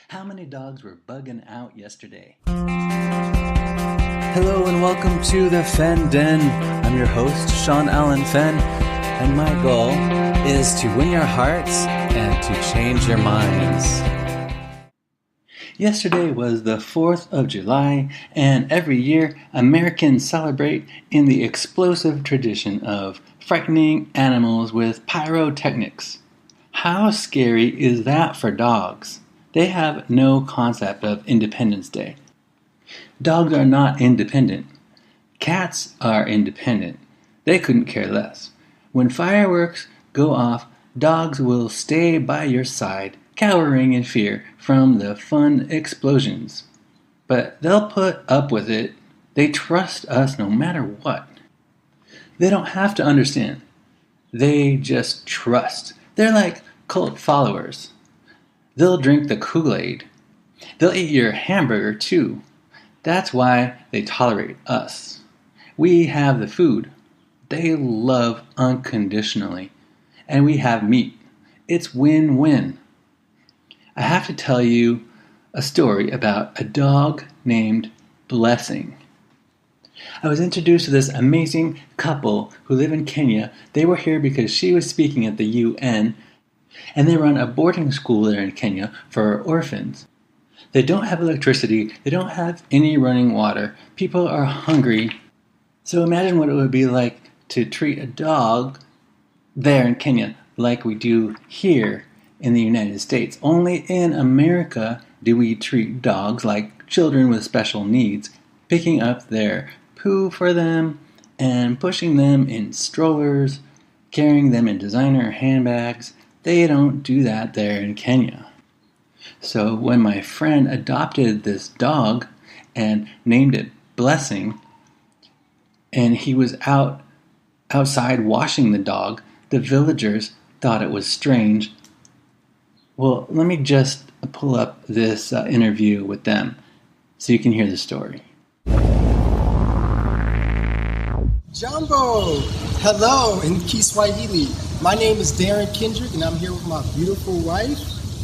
How many dogs were bugging out yesterday? Hello and welcome to the Fen Den. I'm your host, Sean Allen Fenn, and my goal is to win your hearts and to change your minds. Yesterday was the 4th of July, and every year Americans celebrate in the explosive tradition of frightening animals with pyrotechnics. How scary is that for dogs? They have no concept of Independence Day. Dogs are not independent. Cats are independent. They couldn't care less. When fireworks go off, dogs will stay by your side, cowering in fear from the fun explosions. But they'll put up with it. They trust us no matter what. They don't have to understand. They just trust. They're like cult followers. They'll drink the Kool-Aid. They'll eat your hamburger too. That's why they tolerate us. We have the food. They love unconditionally. And we have meat. It's win-win. I have to tell you a story about a dog named Blessing. I was introduced to this amazing couple who live in Kenya. They were here because she was speaking at the UN, and they run a boarding school there in Kenya for orphans. They don't have electricity. They don't have any running water. People are hungry. So imagine what it would be like to treat a dog there in Kenya like we do here in the United States. Only in America do we treat dogs like children with special needs, picking up their poo for them and pushing them in strollers, carrying them in designer handbags. They don't do that there in Kenya. So when my friend adopted this dog and named it Blessing, and he was outside washing the dog, the villagers thought it was strange. Well, let me just pull up this interview with them so you can hear the story. Jumbo! Hello in Kiswahili. My name is Darren Kendrick, and I'm here with my beautiful wife,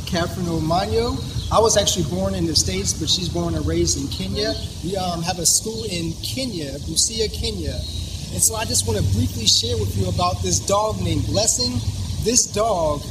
Catherine Omanyo. I was actually born in the States, but she's born and raised in Kenya. We have a school in Kenya, Busia, Kenya. And so I just want to briefly share with you about this dog named Blessing. This dog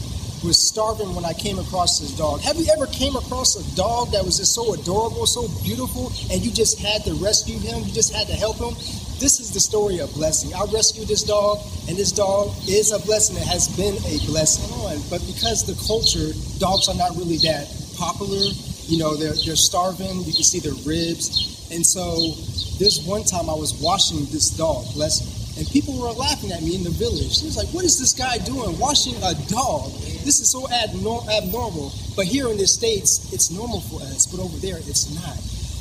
was starving when I came across this dog. Have you ever came across a dog that was just so adorable, so beautiful, and you just had to rescue him? You just had to help him? This is the story of Blessing. I rescued this dog, and this dog is a blessing. It has been a blessing. But because the culture, dogs are not really that popular. You know, they're starving. You can see their ribs. And so there's one time I was washing this dog, Blessing, and people were laughing at me in the village. It was like, what is this guy doing, washing a dog? This is so abnormal. But here in the States, it's normal for us, but over there, it's not.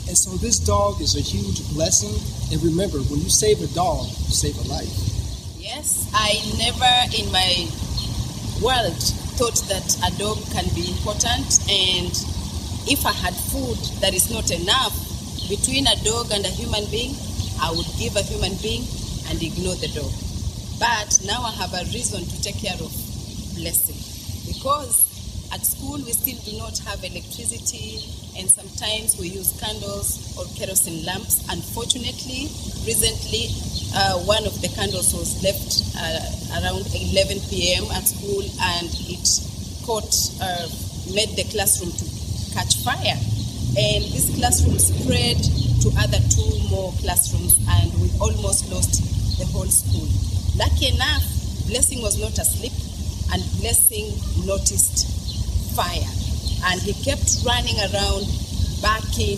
And so this dog is a huge blessing. And remember, when you save a dog, you save a life. Yes, I never in my world thought that a dog can be important. And if I had food that is not enough between a dog and a human being, I would give a human being and ignore the dog. But now I have a reason to take care of Blessing. Because at school we still do not have electricity, and sometimes we use candles or kerosene lamps. Unfortunately, recently one of the candles was left around 11 p.m. at school, and it made the classroom to catch fire. And this classroom spread to other 2 more classrooms, and we almost lost the whole school. Lucky enough, Blessing was not asleep, and Blessing noticed fire, and he kept running around barking.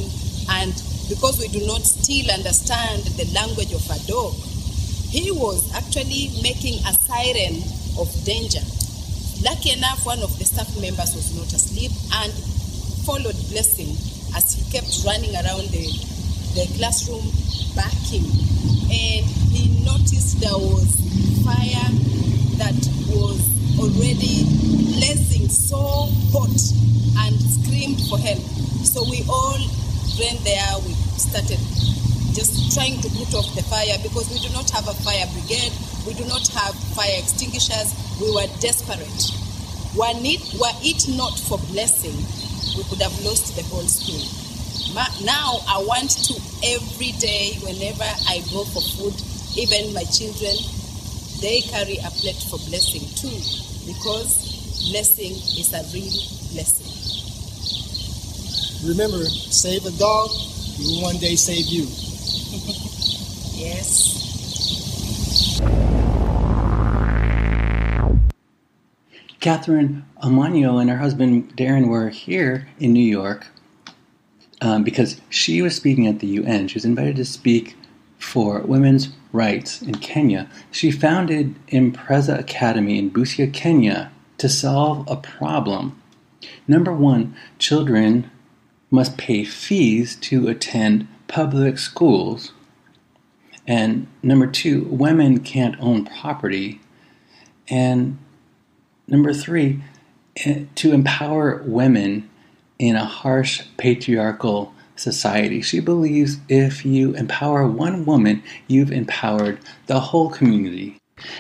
And because we do not still understand the language of a dog, he was actually making a siren of danger. Lucky enough, one of the staff members was not asleep and followed Blessing as he kept running around the classroom barking, and he noticed there was fire that was already blazing so hot, and screamed for help. So we all ran there. We started just trying to put off the fire because we do not have a fire brigade. We do not have fire extinguishers. We were desperate. Were it not for Blessing, we could have lost the whole school. Now I want to, every day, whenever I go for food, even my children, they carry a plate for blessing too, because blessing is a real blessing. Remember, save a dog, he will one day save you. Yes. Catherine Amano and her husband Darren were here in New York because she was speaking at the UN. She was invited to speak for women's rights in Kenya. She founded Impreza Academy in Busia, Kenya to solve a problem. Number one, children must pay fees to attend public schools. And number two, women can't own property. And number three, to empower women in a harsh patriarchal society. She believes if you empower one woman, you've empowered the whole community.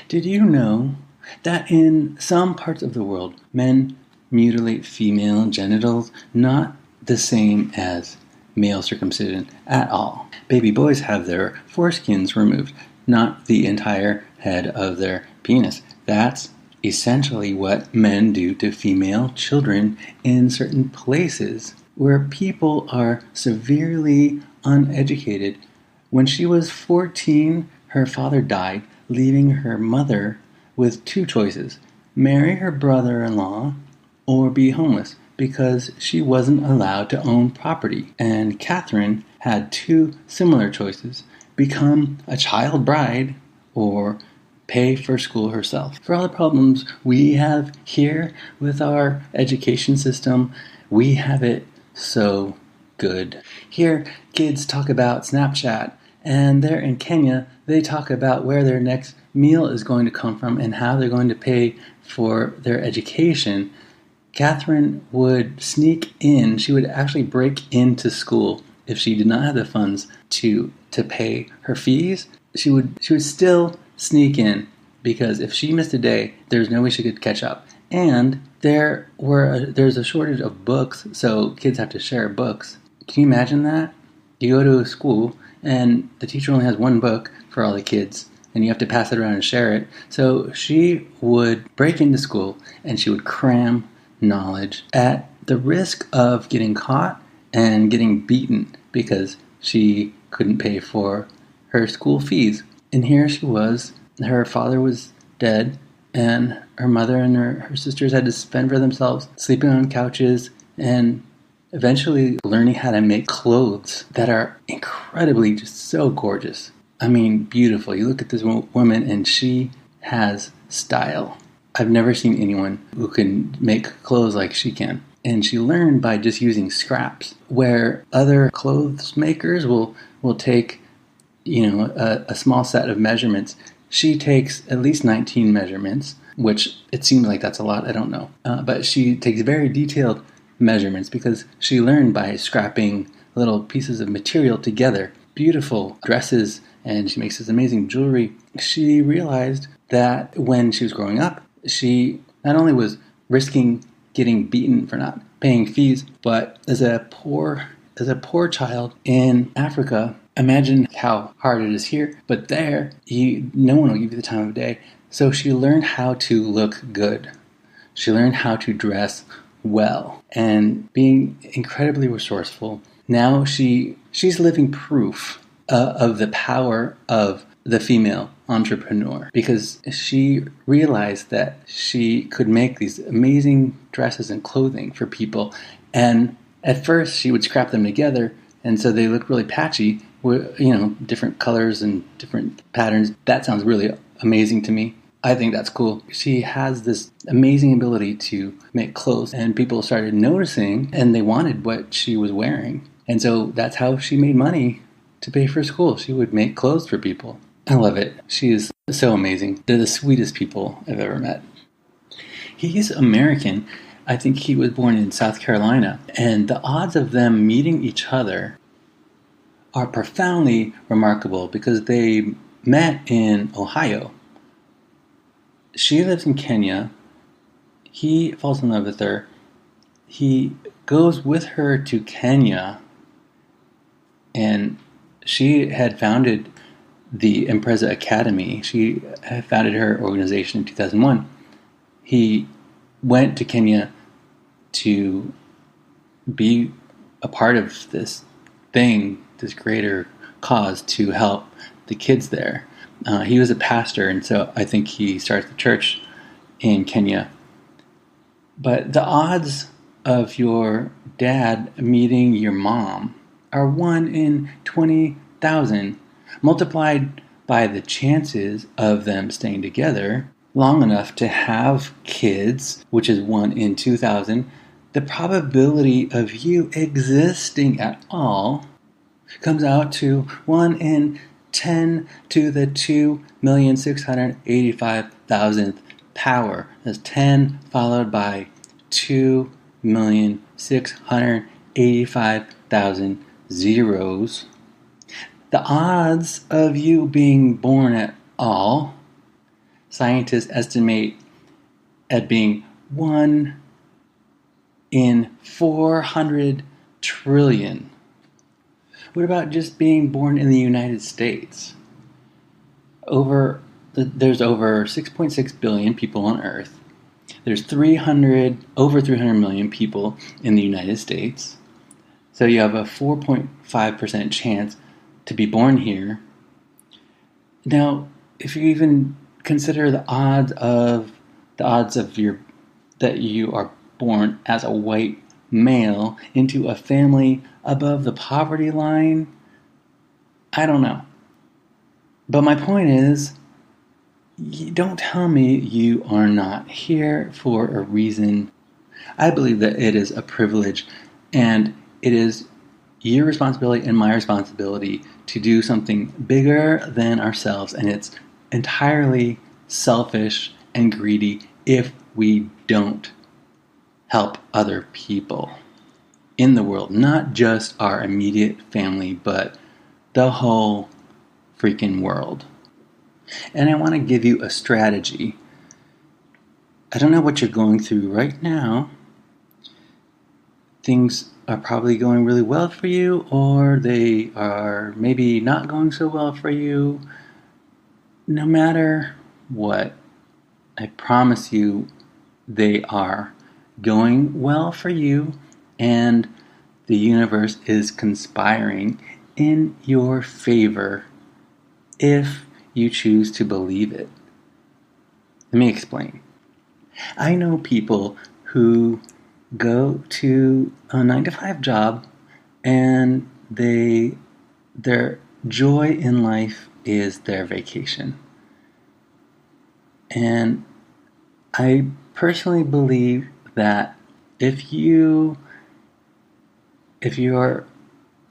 Did you know that in some parts of the world, men mutilate female genitals? Not the same as male circumcision at all. Baby boys have their foreskins removed, not the entire head of their penis. That's essentially what men do to female children in certain places where people are severely uneducated. When she was 14, her father died, leaving her mother with two choices: marry her brother-in-law or be homeless, because she wasn't allowed to own property. And Catherine had two similar choices: become a child bride or pay for school herself. For all the problems we have here with our education system, we have it so good. Here, kids talk about Snapchat, and there in Kenya, they talk about where their next meal is going to come from and how they're going to pay for their education. Catherine would sneak in. She would actually break into school if she did not have the funds to pay her fees. She would still sneak in, because if she missed a day, there's no way she could catch up. And there's a shortage of books, so kids have to share books. Can you imagine that? You go to a school and the teacher only has one book for all the kids, and you have to pass it around and share it. So she would break into school and she would cram knowledge at the risk of getting caught and getting beaten because she couldn't pay for her school fees. And here she was, her father was dead, and her mother and her sisters had to fend for themselves, sleeping on couches, and eventually learning how to make clothes that are incredibly just so gorgeous. I mean, beautiful. You look at this woman and she has style. I've never seen anyone who can make clothes like she can. And she learned by just using scraps, where other clothes makers will take, a small set of measurements. She takes at least 19 measurements, which it seems like that's a lot. I don't know. But she takes very detailed measurements because she learned by scrapping little pieces of material together. Beautiful dresses, and she makes this amazing jewelry. She realized that when she was growing up, she not only was risking getting beaten for not paying fees, but as a poor child in Africa, imagine how hard it is here, but there, no one will give you the time of day. So she learned how to look good. She learned how to dress well, and being incredibly resourceful. Now she's living proof of the power of the female entrepreneur, because she realized that she could make these amazing dresses and clothing for people. And at first she would scrap them together, and so they look really patchy, with, different colors and different patterns. That sounds really amazing to me. I think that's cool. She has this amazing ability to make clothes, and people started noticing, and they wanted what she was wearing. And so that's how she made money to pay for school. She would make clothes for people. I love it. She is so amazing. They're the sweetest people I've ever met. He's American. I think he was born in South Carolina. And the odds of them meeting each other are profoundly remarkable because they met in Ohio. She lives in Kenya. He falls in love with her. He goes with her to Kenya, and she had founded the Impreza Academy. She had founded her organization in 2001. He went to Kenya to be a part of this thing, this greater cause to help the kids there. He was a pastor, and so I think he started the church in Kenya. But the odds of your dad meeting your mom are 1 in 20,000, multiplied by the chances of them staying together long enough to have kids, which is 1 in 2,000. The probability of you existing at all comes out to 1 in 10 to the 2,685,000th power. That's 10 followed by 2,685,000 zeros. The odds of you being born at all, scientists estimate at being 1 in 400 trillion. What about just being born in the United States? There's over 6.6 billion people on Earth. There's over 300 million people in the United States. So you have a 4.5% chance to be born here. Now, if you even consider the odds of that you are born as a white male into a family above the poverty line, I don't know. But my point is, don't tell me you are not here for a reason. I believe that it is a privilege, and it is your responsibility and my responsibility to do something bigger than ourselves, and it's entirely selfish and greedy if we don't help other people in the world, not just our immediate family, but the whole freaking world. And I want to give you a strategy. I don't know what you're going through right now. Things are probably going really well for you, or they are maybe not going so well for you. No matter what, I promise you they are going well for you, and the universe is conspiring in your favor if you choose to believe it. Let me explain. I know people who go to a 9-to-5 job and their joy in life is their vacation. And I personally believe that if your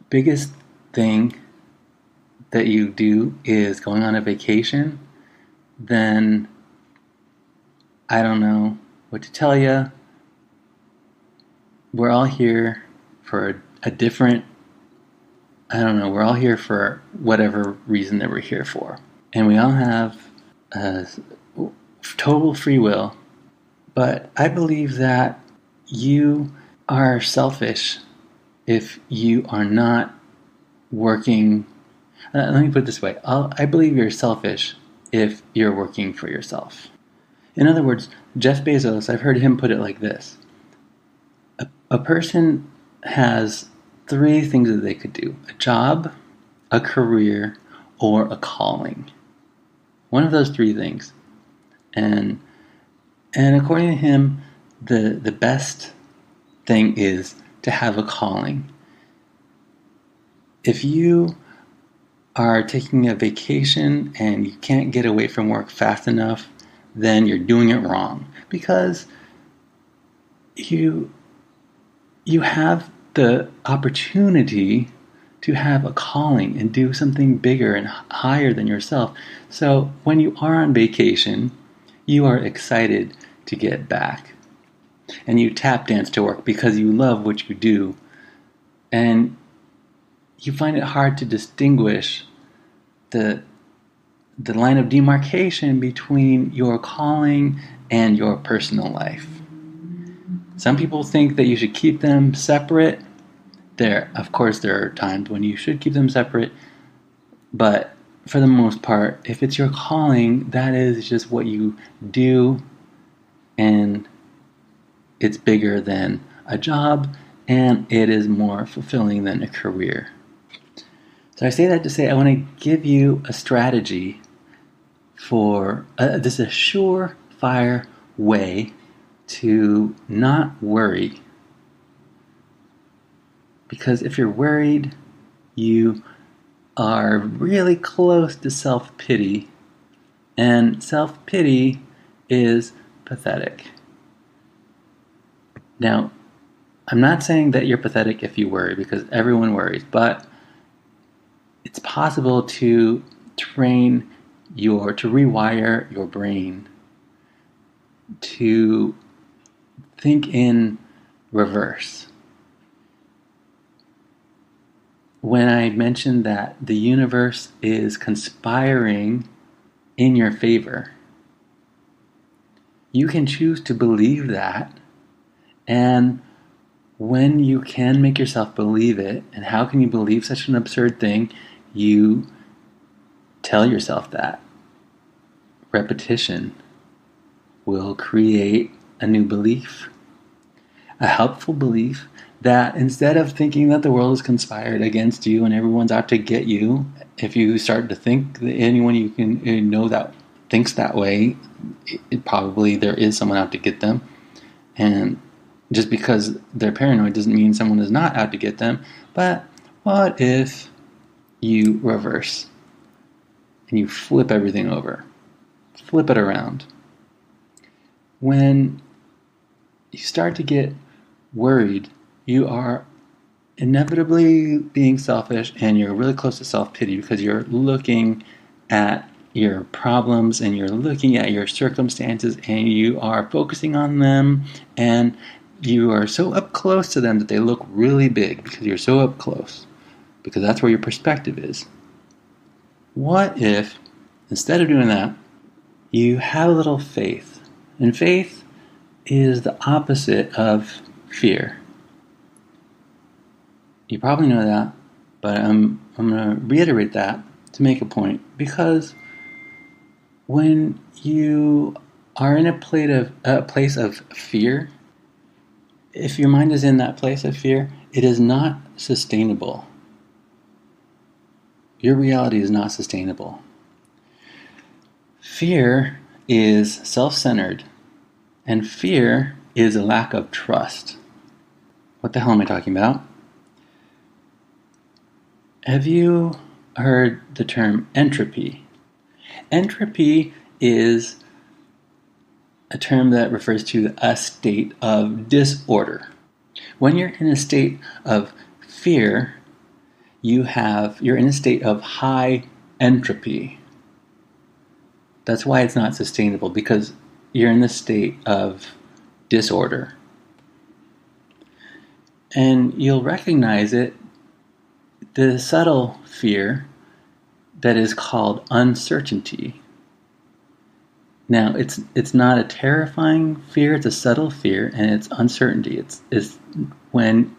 biggest thing that you do is going on a vacation, then I don't know what to tell you. We're all here for a different, we're all here for whatever reason that we're here for. And we all have total free will. But I believe that you are selfish if you are not working. Let me put it this way. I believe you're selfish if you're working for yourself. In other words, Jeff Bezos, I've heard him put it like this. A person has 3 things that they could do: a job, a career, or a calling. One of those 3 things. And according to him, the best thing is to have a calling. If you are taking a vacation and you can't get away from work fast enough, then you're doing it wrong, because you have the opportunity to have a calling and do something bigger and higher than yourself. So when you are on vacation, you are excited to get back, and you tap dance to work because you love what you do, and you find it hard to distinguish the line of demarcation between your calling and your personal life. Some people think that you should keep them separate. Of course, there are times when you should keep them separate, but for the most part, if it's your calling, that is just what you do, and it's bigger than a job, and it is more fulfilling than a career. So I say that to say I want to give you a strategy for this is a surefire way to not worry. Because if you're worried, you are really close to self-pity, and self-pity is pathetic. Now, I'm not saying that you're pathetic if you worry, because everyone worries, but it's possible to rewire your brain to think in reverse. When I mentioned that the universe is conspiring in your favor, you can choose to believe that, and when you can make yourself believe it, and how can you believe such an absurd thing? You tell yourself that. Repetition will create a new belief, a helpful belief that instead of thinking that the world is conspired against you and everyone's out to get you, if you start to think that anyone you know that thinks that way, probably there is someone out to get them. And just because they're paranoid doesn't mean someone is not out to get them. But what if you reverse and you flip everything over? Flip it around. When you start to get worried, you are inevitably being selfish, and you're really close to self-pity because you're looking at your problems and you're looking at your circumstances and you are focusing on them, and you are so up close to them that they look really big because you're so up close, because that's where your perspective is. What if, instead of doing that, you have a little faith? And faith is the opposite of fear. You probably know that, but I'm going to reiterate that to make a point, because when you are in a place of fear, if your mind is in that place of fear, it is not sustainable. Your reality is not sustainable. Fear is self-centered, and fear is a lack of trust. What the hell am I talking about? Have you heard the term entropy? Entropy is a term that refers to a state of disorder. When you're in a state of fear, you're in a state of high entropy. That's why it's not sustainable, because you're in the state of disorder. And you'll recognize it, the subtle fear that is called uncertainty. Now, it's not a terrifying fear, it's a subtle fear, and it's uncertainty. It's when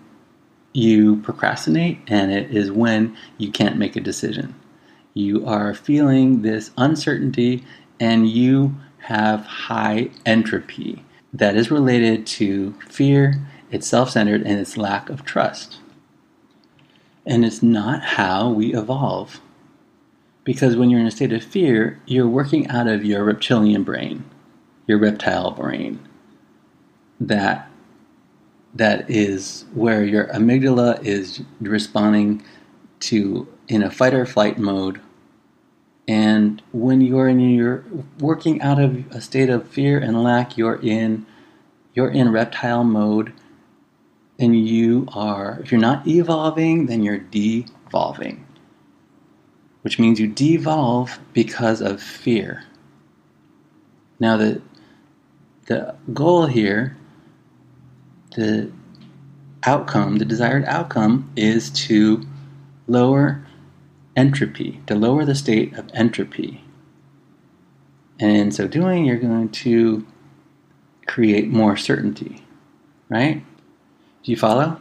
you procrastinate, and it is when you can't make a decision. You are feeling this uncertainty, and you have high entropy. That is related to fear, it's self-centered, and it's lack of trust. And it's not how we evolve. Because when you're in a state of fear, you're working out of your reptilian brain, your reptile brain. That is where your amygdala is responding to in a fight or flight mode. And when you're working out of a state of fear and lack, you're in reptile mode, and if you're not evolving, then you're devolving, which means you devolve because of fear. Now the goal here, the desired outcome, is to lower entropy, to lower the state of entropy. And in so doing, you're going to create more certainty. right? Do you follow?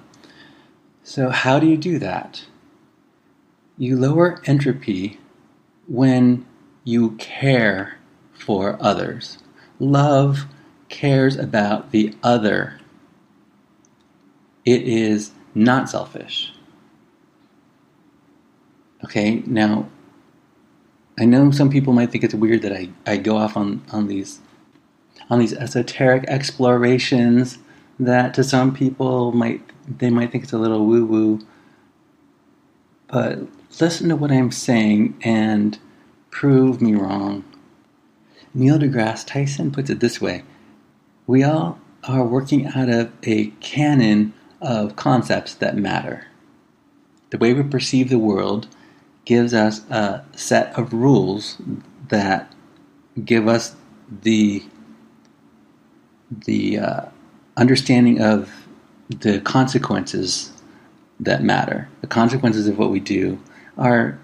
So how do you do that? You lower entropy when you care for others. Love cares about the other. It is not selfish. Okay, now I know some people might think it's weird that I go off on these esoteric explorations that to some people might think it's a little woo-woo. But listen to what I'm saying and prove me wrong. Neil deGrasse Tyson puts it this way: we all are working out of a canon of concepts that matter. The way we perceive the world gives us a set of rules that give us the understanding of the consequences that matter. The consequences of what we do are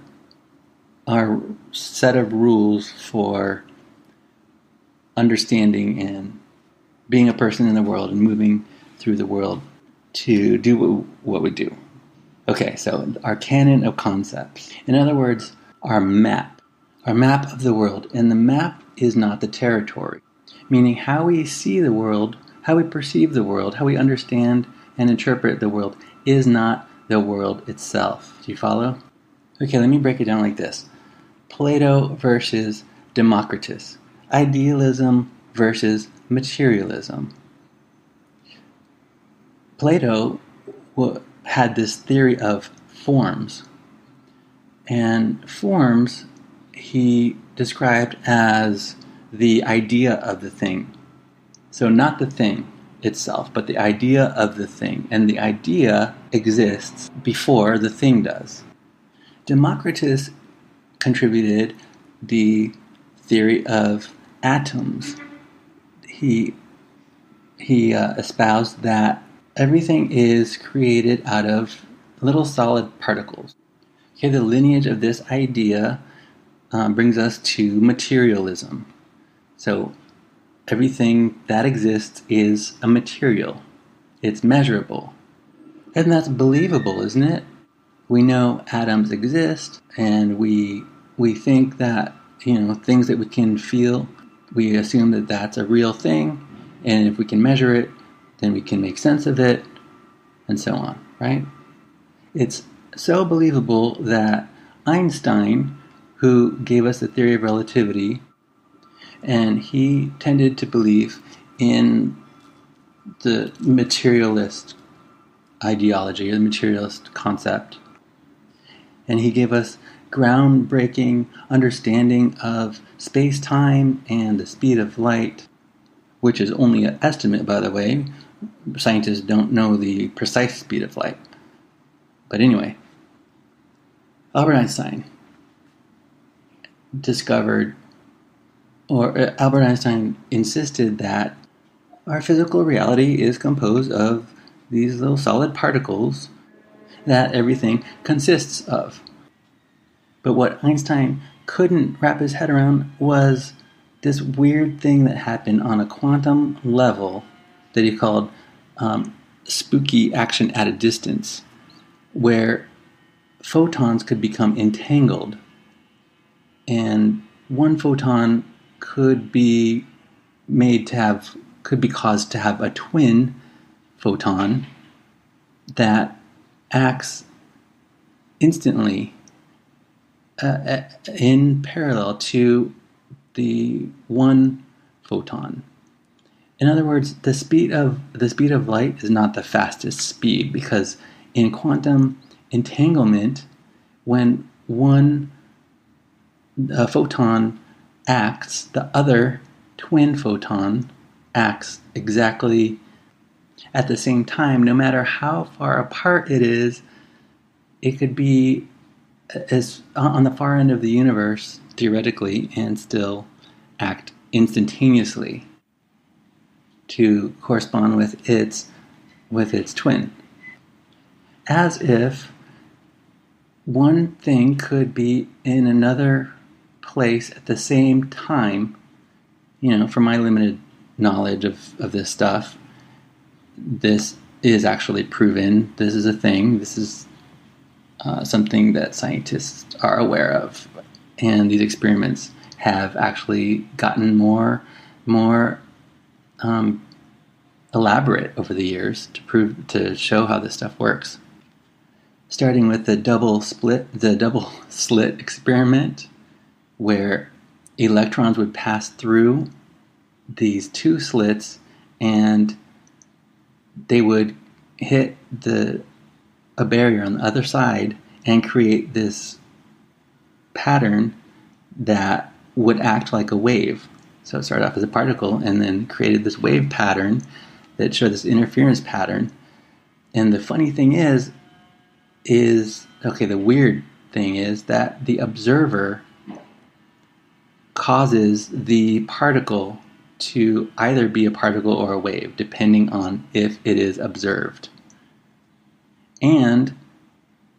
our set of rules for understanding and being a person in the world and moving through the world to do what we do. Okay, so our canon of concepts. In other words, our map of the world. And the map is not the territory, meaning how we see the world, how we perceive the world, how we understand and interpret the world is not the world itself. Do you follow? Okay, let me break it down like this. Plato versus Democritus. Idealism versus materialism. Plato had this theory of forms. And forms he described as the idea of the thing. So not the thing itself, but the idea of the thing. And the idea exists before the thing does. Democritus contributed the theory of atoms. He espoused that everything is created out of little solid particles. Okay, the lineage of this idea brings us to materialism. So everything that exists is a material. It's measurable. And that's believable, isn't it? We know atoms exist, and we think that, things that we can feel, we assume that that's a real thing, and if we can measure it, then we can make sense of it, and so on, right? It's so believable that Einstein, who gave us the theory of relativity, and he tended to believe in the materialist ideology, or the materialist concept, and he gave us groundbreaking understanding of space-time and the speed of light, which is only an estimate, by the way. Scientists don't know the precise speed of light. But anyway, Albert Einstein insisted that our physical reality is composed of these little solid particles that everything consists of. But what Einstein couldn't wrap his head around was this weird thing that happened on a quantum level that he called spooky action at a distance, where photons could become entangled, and one photon could be caused to have a twin photon that acts instantly in parallel to the one photon. In other words, the speed of light is not the fastest speed, because in quantum entanglement, when one photon acts, the other twin photon acts exactly at the same time, no matter how far apart it is. It could be as on the far end of the universe, theoretically, and still act instantaneously to correspond with its twin. As if one thing could be in another place at the same time, from my limited knowledge of this stuff, this is actually proven. This is a thing. This is something that scientists are aware of, and these experiments have actually gotten more elaborate over the years to show how this stuff works. Starting with the double slit experiment, where electrons would pass through these two slits and they would hit a barrier on the other side and create this pattern that would act like a wave. So it started off as a particle and then created this wave pattern that showed this interference pattern. And the funny thing is the weird thing is that the observer causes the particle to either be a particle or a wave, depending on if it is observed. And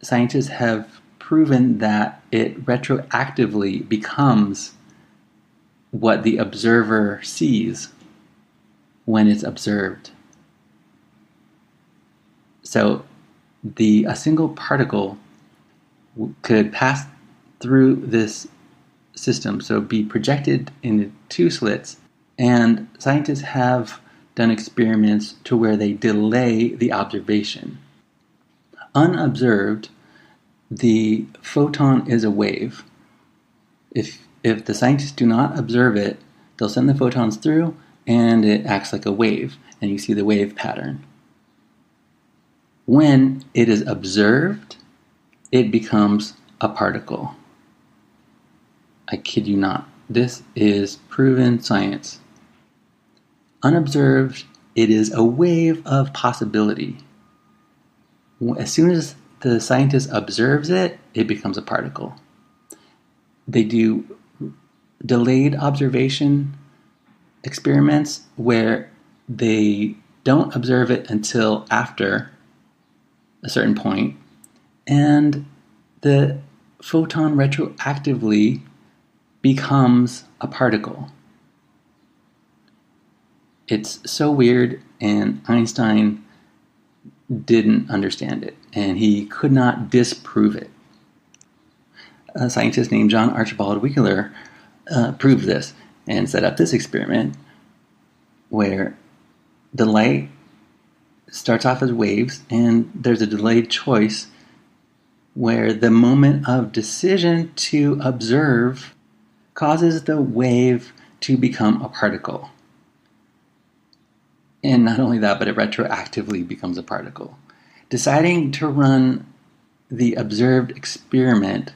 scientists have proven that it retroactively becomes what the observer sees when it's observed. So a single particle could pass through this system, so be projected into two slits, and scientists have done experiments to where they delay the observation. Unobserved, the photon is a wave. If the scientists do not observe it, they'll send the photons through and it acts like a wave, and you see the wave pattern. When it is observed, it becomes a particle. I kid you not. This is proven science. Unobserved, it is a wave of possibility. As soon as the scientist observes it, it becomes a particle. They do delayed observation experiments where they don't observe it until after a certain point, and the photon retroactively becomes a particle. It's so weird, and Einstein didn't understand it, and he could not disprove it. A scientist named John Archibald Wheeler proved this and set up this experiment where the light starts off as waves, and there's a delayed choice where the moment of decision to observe causes the wave to become a particle. And not only that, but it retroactively becomes a particle. Deciding to run the observed experiment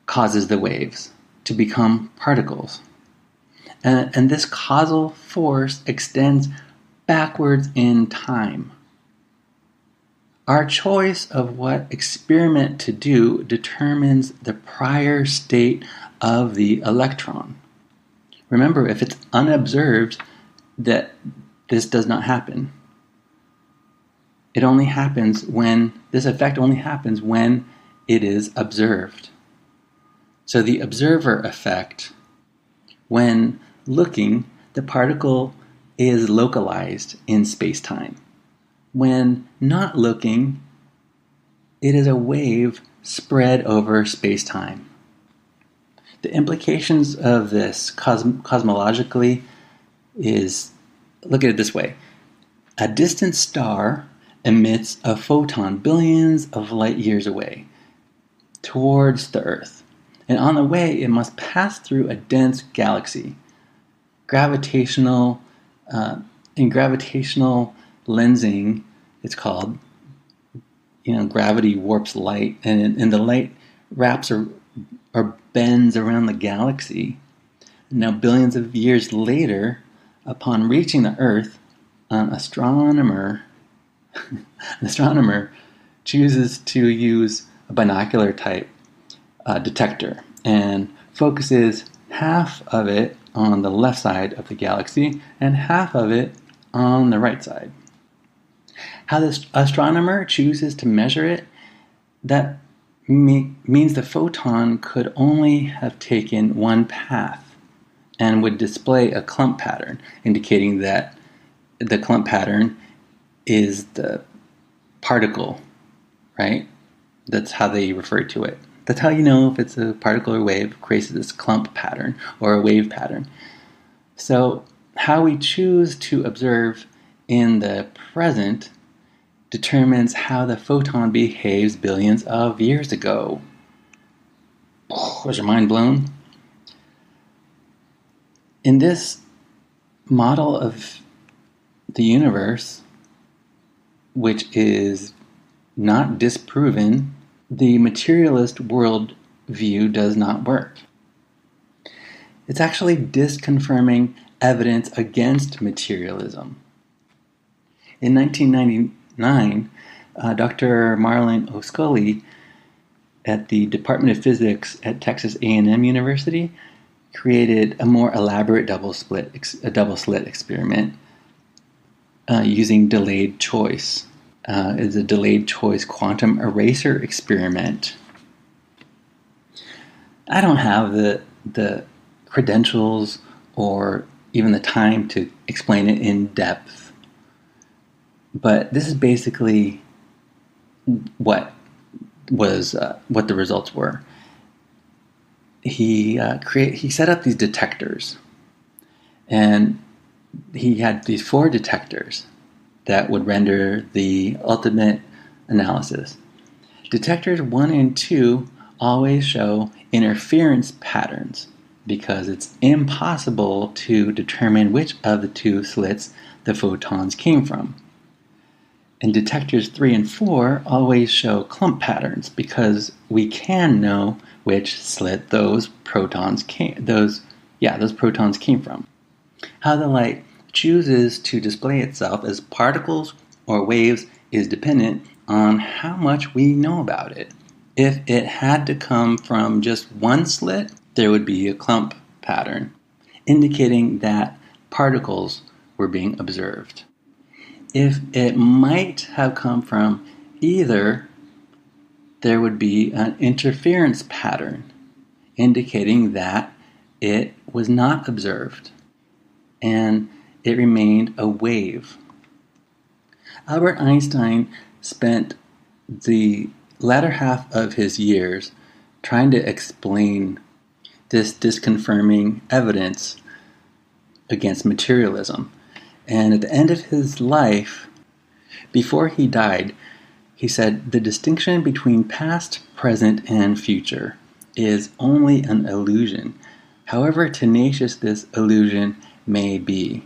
causes the waves to become particles. And this causal force extends backwards in time. Our choice of what experiment to do determines the prior state of the electron. Remember, if it's unobserved, that this does not happen. This effect only happens when it is observed. So the observer effect, when looking, the particle is localized in space-time. When not looking, it is a wave spread over space-time. The implications of this cosmologically is, look at it this way. A distant star emits a photon billions of light years away towards the Earth. And on the way, it must pass through a dense galaxy. Gravitational lensing, it's called. Gravity warps light, and the light wraps or bends around the galaxy. Now, billions of years later, upon reaching the Earth, an astronomer chooses to use a binocular type detector and focuses half of it on the left side of the galaxy and half of it on the right side. How this astronomer chooses to measure it, that means the photon could only have taken one path and would display a clump pattern, indicating that the clump pattern is the particle, right? That's how they refer to it. That's how you know if it's a particle or wave. It creates this clump pattern or a wave pattern. So how we choose to observe in the present determines how the photon behaves billions of years ago. Was your mind blown? In this model of the universe, which is not disproven, the materialist worldview does not work. It's actually disconfirming evidence against materialism. In 1999, Dr. Marlon O'Scully at the Department of Physics at Texas A&M University created a more elaborate double slit experiment using delayed choice. It's a delayed choice quantum eraser experiment. I don't have the credentials or even the time to explain it in depth, but this is basically what the results were. He set up these detectors, and he had these 4 detectors that would render the ultimate analysis. Detectors 1 and 2 always show interference patterns because it's impossible to determine which of the 2 slits the photons came from. And detectors 3 and 4 always show clump patterns because we can know which slit those protons came from. How the light chooses to display itself as particles or waves is dependent on how much we know about it. If it had to come from just one slit, there would be a clump pattern, indicating that particles were being observed. If it might have come from either, there would be an interference pattern, indicating that it was not observed, and it remained a wave. Albert Einstein spent the latter half of his years trying to explain this disconfirming evidence against materialism. And at the end of his life, before he died, he said, "The distinction between past, present, and future is only an illusion, however tenacious this illusion may be."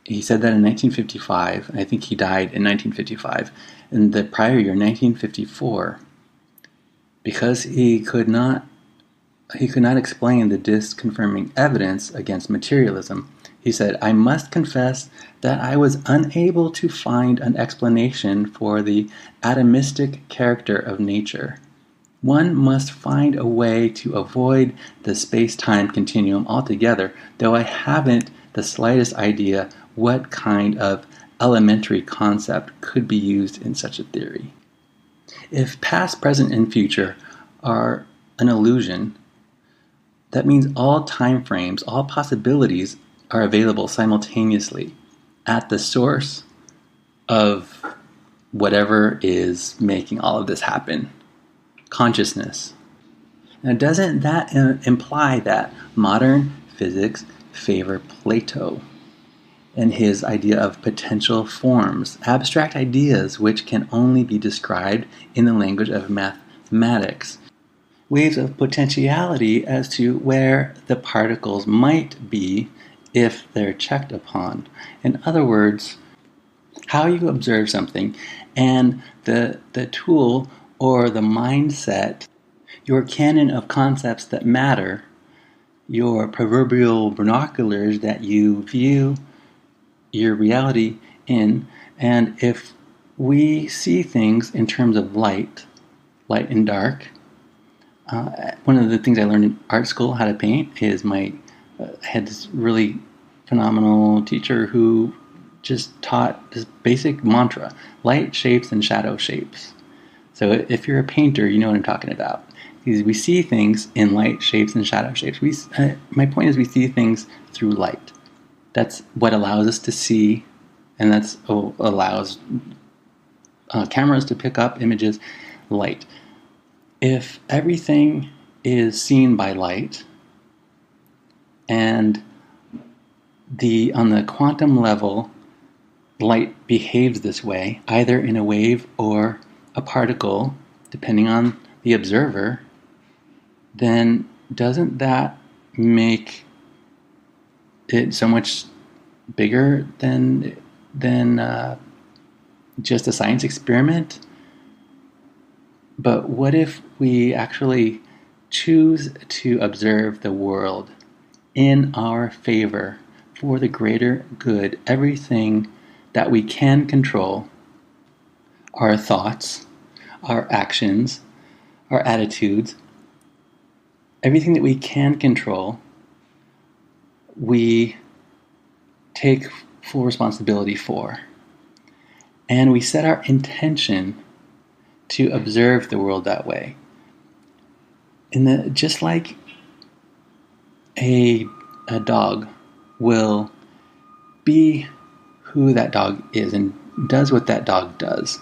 He said that in 1955. I think he died in 1955. In the prior year, 1954, because he could not explain the disconfirming evidence against materialism, he said, "I must confess that I was unable to find an explanation for the atomistic character of nature. One must find a way to avoid the space-time continuum altogether, though I haven't the slightest idea what kind of elementary concept could be used in such a theory. If past, present, and future are an illusion, that means all time frames, all possibilities are available simultaneously at the source of whatever is making all of this happen, consciousness." Now, doesn't that imply that modern physics favor Plato and his idea of potential forms, abstract ideas which can only be described in the language of mathematics, waves of potentiality as to where the particles might be if they're checked upon? In other words, how you observe something and the tool or the mindset, your canon of concepts that matter, your proverbial binoculars that you view your reality in. And if we see things in terms of light and dark, one of the things I learned in art school how to paint is I had this really phenomenal teacher who just taught this basic mantra: light shapes and shadow shapes. So if you're a painter, you know what I'm talking about. We see things in light shapes and shadow shapes. My point is we see things through light. That's what allows us to see and that's allows cameras to pick up images, light. If everything is seen by light, and on the quantum level, light behaves this way, either in a wave or a particle, depending on the observer, then doesn't that make it so much bigger than just a science experiment? But what if we actually choose to observe the world in our favor for the greater good? Everything that we can control, our thoughts, our actions, our attitudes, everything that we can control, we take full responsibility for. And we set our intention to observe the world that way. Just like a dog will be who that dog is and does what that dog does,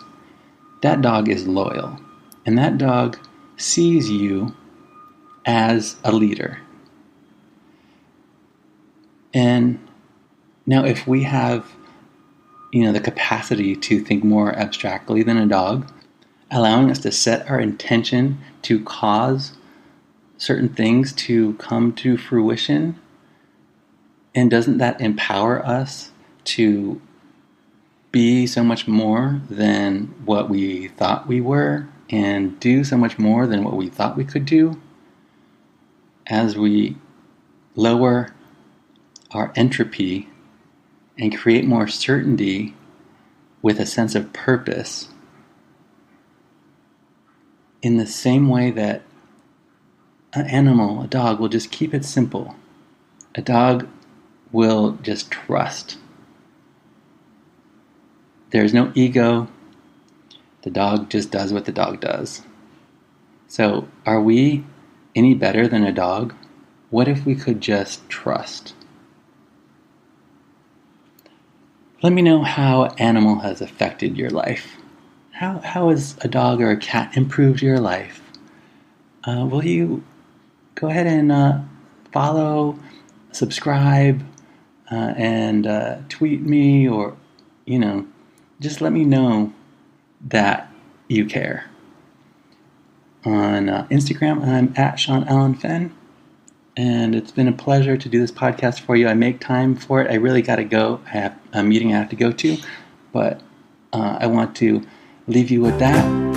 that dog is loyal. And that dog sees you as a leader. And now if we have the capacity to think more abstractly than a dog, allowing us to set our intention to cause certain things to come to fruition, and doesn't that empower us to be so much more than what we thought we were, and do so much more than what we thought we could do, as we lower our entropy and create more certainty with a sense of purpose, in the same way that an animal, a dog, will just keep it simple. A dog will just trust. There's no ego. The dog just does what the dog does. So are we any better than a dog? What if we could just trust? Let me know how animal has affected your life. How has a dog or a cat improved your life? Will you go ahead and follow, subscribe, and tweet me, or just let me know that you care. On Instagram, I'm at Sean Allen Fenn, and it's been a pleasure to do this podcast for you. I make time for it. I really got to go. I have a meeting I have to go to, but I want to leave you with that.